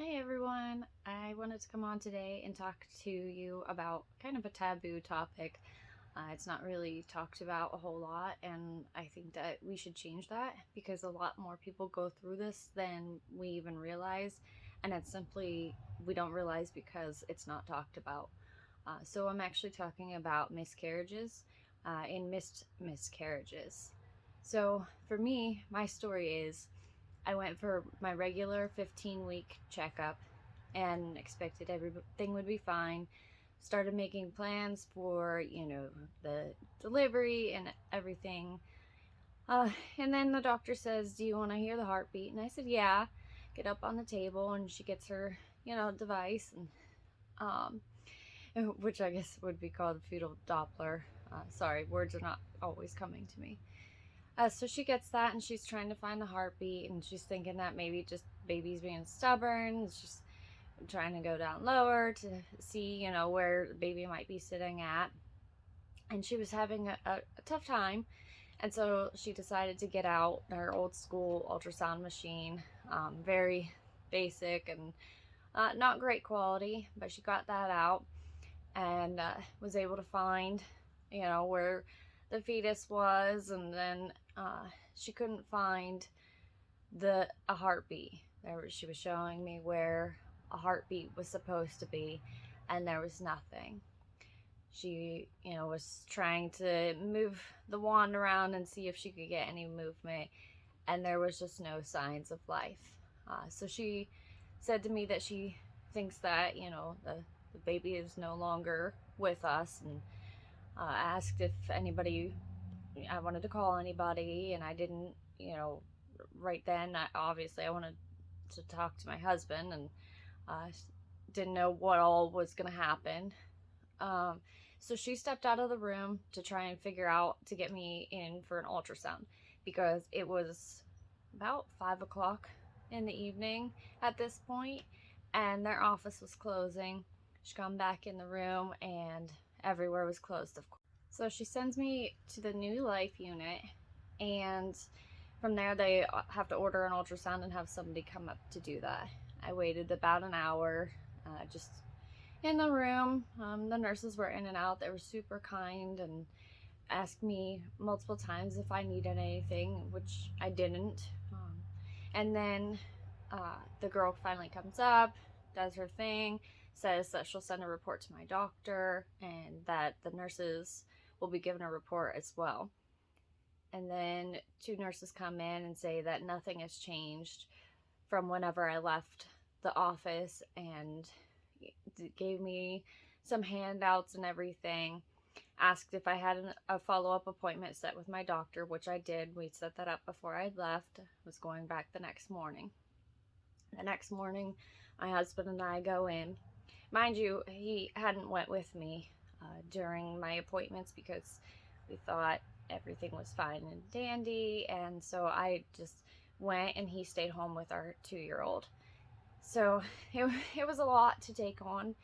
Hi everyone, I wanted to come on today and talk to you about kind of a taboo topic. It's not really talked about a whole lot, and I think that we should change that because a lot more people go through this than we even realize, and it's simply we don't realize because it's not talked about. So I'm actually talking about miscarriages and missed miscarriages. So for me, my story is I went for my regular 15-week checkup and expected everything would be fine. Started making plans for, the delivery and everything. And then the doctor says, "Do you want to hear the heartbeat?" And I said, "Yeah." Get up on the table, and she gets her, device, and um, which I guess would be called a fetal Doppler. Sorry, words are not always coming to me. So she gets that, and she's trying to find the heartbeat, and she's thinking that maybe just baby's being stubborn. It's just trying to go down lower to see, where the baby might be sitting at. And she was having a tough time, and so she decided to get out her old school ultrasound machine, very basic and not great quality, but she got that out and was able to find, where the fetus was, and then she couldn't find a heartbeat. She was showing me where a heartbeat was supposed to be, and there was nothing. She, was trying to move the wand around and see if she could get any movement, and there was just no signs of life. So she said to me that she thinks that, the baby is no longer with us, and asked if I wanted to call anybody, and I didn't, right then. Obviously, I wanted to talk to my husband, and uh, didn't know what all was going to happen. Um, so she stepped out of the room to try and figure out to get me in for an ultrasound because it was about 5 o'clock in the evening at this point, and their office was closing. She come back in the room, and everywhere was closed, of course. So she sends me to the new life unit, and from there they have to order an ultrasound and have somebody come up to do that. I waited about an hour, just in the room. The nurses were in and out. They were super kind and asked me multiple times if I needed anything, which I didn't. And then the girl finally comes up, does her thing, says that she'll send a report to my doctor, and that the nurses will be given a report as well. And then two nurses come in and say that nothing has changed from whenever I left the office, and gave me some handouts and everything. Asked if I had a follow-up appointment set with my doctor, which I did. We set that up before I left. I was going back the next morning. The next morning, my husband and I go in. Mind you, he hadn't went with me during my appointments because we thought everything was fine and dandy, and so I just went, and he stayed home with our 2-year-old. So it was a lot to take on,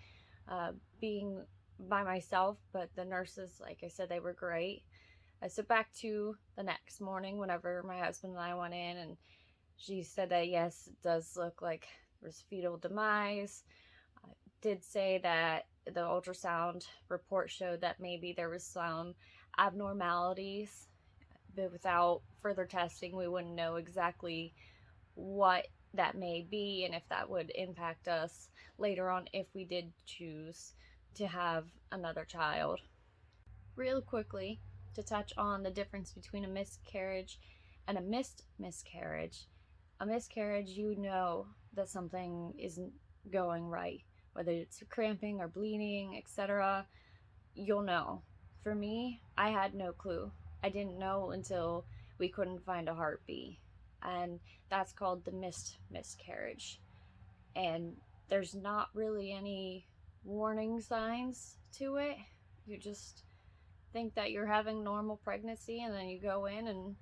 being by myself, but the nurses, like I said, they were great. So back to the next morning, whenever my husband and I went in, and she said that yes, it does look like there's fetal demise. Did say that the ultrasound report showed that maybe there was some abnormalities, but without further testing, we wouldn't know exactly what that may be and if that would impact us later on if we did choose to have another child. Real quickly, to touch on the difference between a miscarriage and a missed miscarriage. A miscarriage, you know that something isn't going right, whether it's cramping or bleeding, etc. You'll know. For me, I had no clue. I didn't know until we couldn't find a heartbeat, and that's called the missed miscarriage. And there's not really any warning signs to it. You just think that you're having normal pregnancy, and then you go in and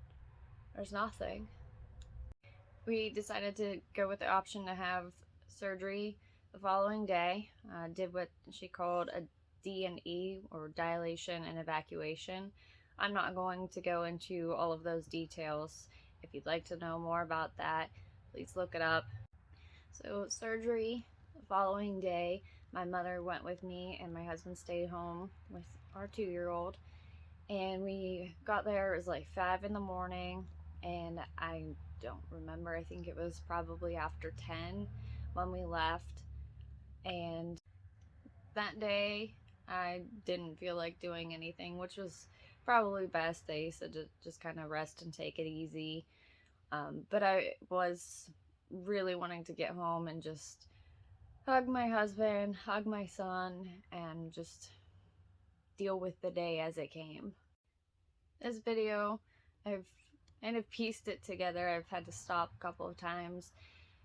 there's nothing. We decided to go with the option to have surgery the following day. Did what she called a D&E, or dilation and evacuation. I'm not going to go into all of those details. If you'd like to know more about that, please look it up. So So surgery, the following day, my mother went with me and my husband stayed home with our 2-year-old. And we got there, it was like 5 in the morning, and I don't remember, I think it was probably after 10 when we left. And that day I didn't feel like doing anything, which was probably best. They said to just kind of rest and take it easy. But I was really wanting to get home and just hug my husband, hug my son, and just deal with the day as it came. This video, I've kind of pieced it together. I've had to stop a couple of times,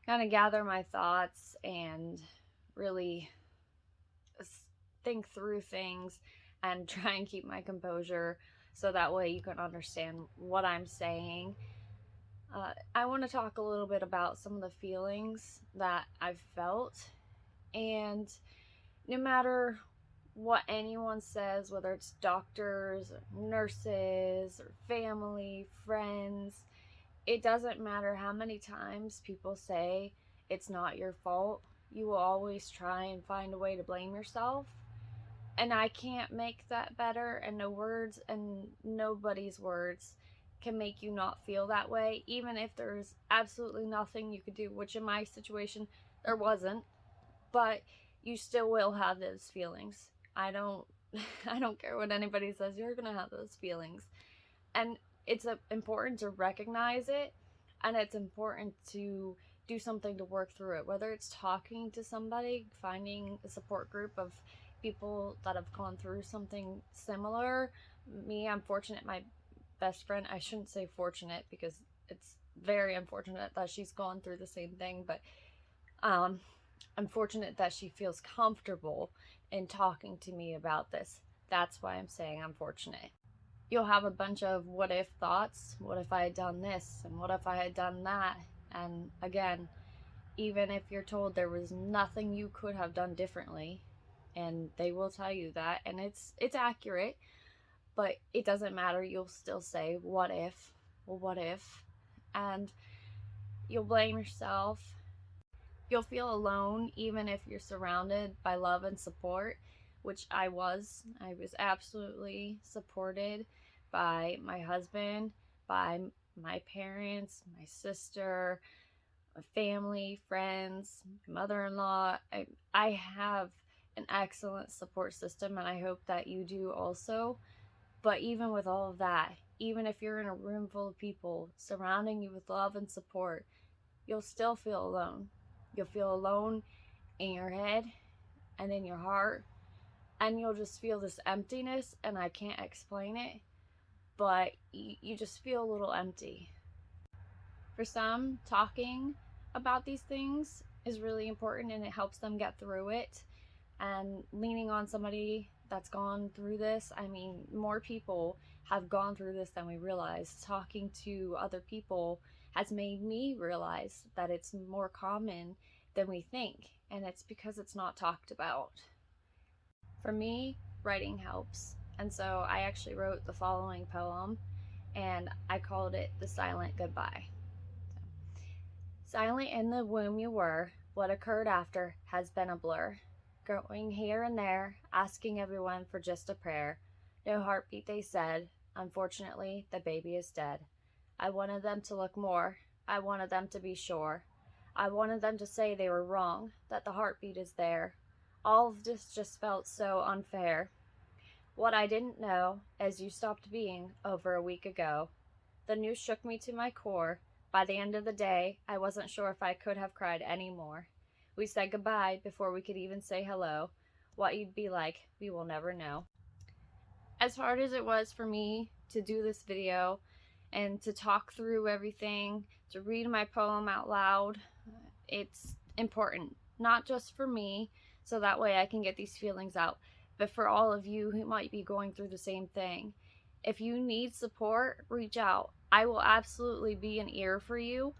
kind of gather my thoughts and really think through things and try and keep my composure so that way you can understand what I'm saying. I want to talk a little bit about some of the feelings that I've felt, and no matter what anyone says, whether it's doctors, or nurses, or family, friends, it doesn't matter how many times people say it's not your fault. You will always try and find a way to blame yourself. And I can't make that better, and no words and nobody's words can make you not feel that way, even if there's absolutely nothing you could do, which in my situation there wasn't. But you still will have those feelings. I don't I don't care what anybody says, you're gonna have those feelings. And it's important to recognize it, and it's important to do something to work through it, whether it's talking to somebody, finding a support group of people that have gone through something similar. Me, I'm fortunate, my best friend, I shouldn't say fortunate because it's very unfortunate that she's gone through the same thing, but I'm fortunate that she feels comfortable in talking to me about this. That's why I'm saying I'm fortunate. You'll have a bunch of what if thoughts. What if I had done this? And what if I had done that? And again, even if you're told there was nothing you could have done differently, and they will tell you that, and it's accurate, but it doesn't matter. You'll still say, what if? Well, what if? And you'll blame yourself. You'll feel alone even if you're surrounded by love and support, which I was. I was absolutely supported by my husband, by my parents, my sister, my family, friends, my mother-in-law. I have an excellent support system, and I hope that you do also. But even with all of that, even if you're in a room full of people surrounding you with love and support, you'll still feel alone. You'll feel alone in your head and in your heart, and you'll just feel this emptiness, and I can't explain it, but you just feel a little empty. For some, talking about these things is really important, and it helps them get through it. And leaning on somebody that's gone through this, I mean, more people have gone through this than we realize. Talking to other people has made me realize that it's more common than we think, and it's because it's not talked about. For me, writing helps, and so I actually wrote the following poem, and I called it The Silent Goodbye. Silent in the womb you were, what occurred after has been a blur. Going here and there, asking everyone for just a prayer. No heartbeat, they said. Unfortunately, the baby is dead. I wanted them to look more. I wanted them to be sure. I wanted them to say they were wrong, that the heartbeat is there. All of this just felt so unfair. What I didn't know, as you stopped being over a week ago. The news shook me to my core. By the end of the day, I wasn't sure if I could have cried anymore. We said goodbye before we could even say hello. What you'd be like, we will never know. As hard as it was for me to do this video and to talk through everything, to read my poem out loud, it's important, not just for me, so that way I can get these feelings out, but for all of you who might be going through the same thing. If you need support, reach out. I will absolutely be an ear for you,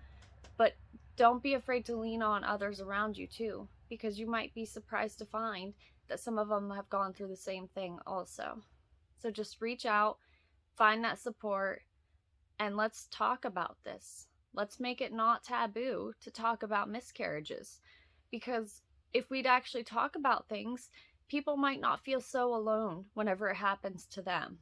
but don't be afraid to lean on others around you too, because you might be surprised to find that some of them have gone through the same thing also. So just reach out, find that support, and let's talk about this. Let's make it not taboo to talk about miscarriages. Because if we'd actually talk about things, people might not feel so alone whenever it happens to them.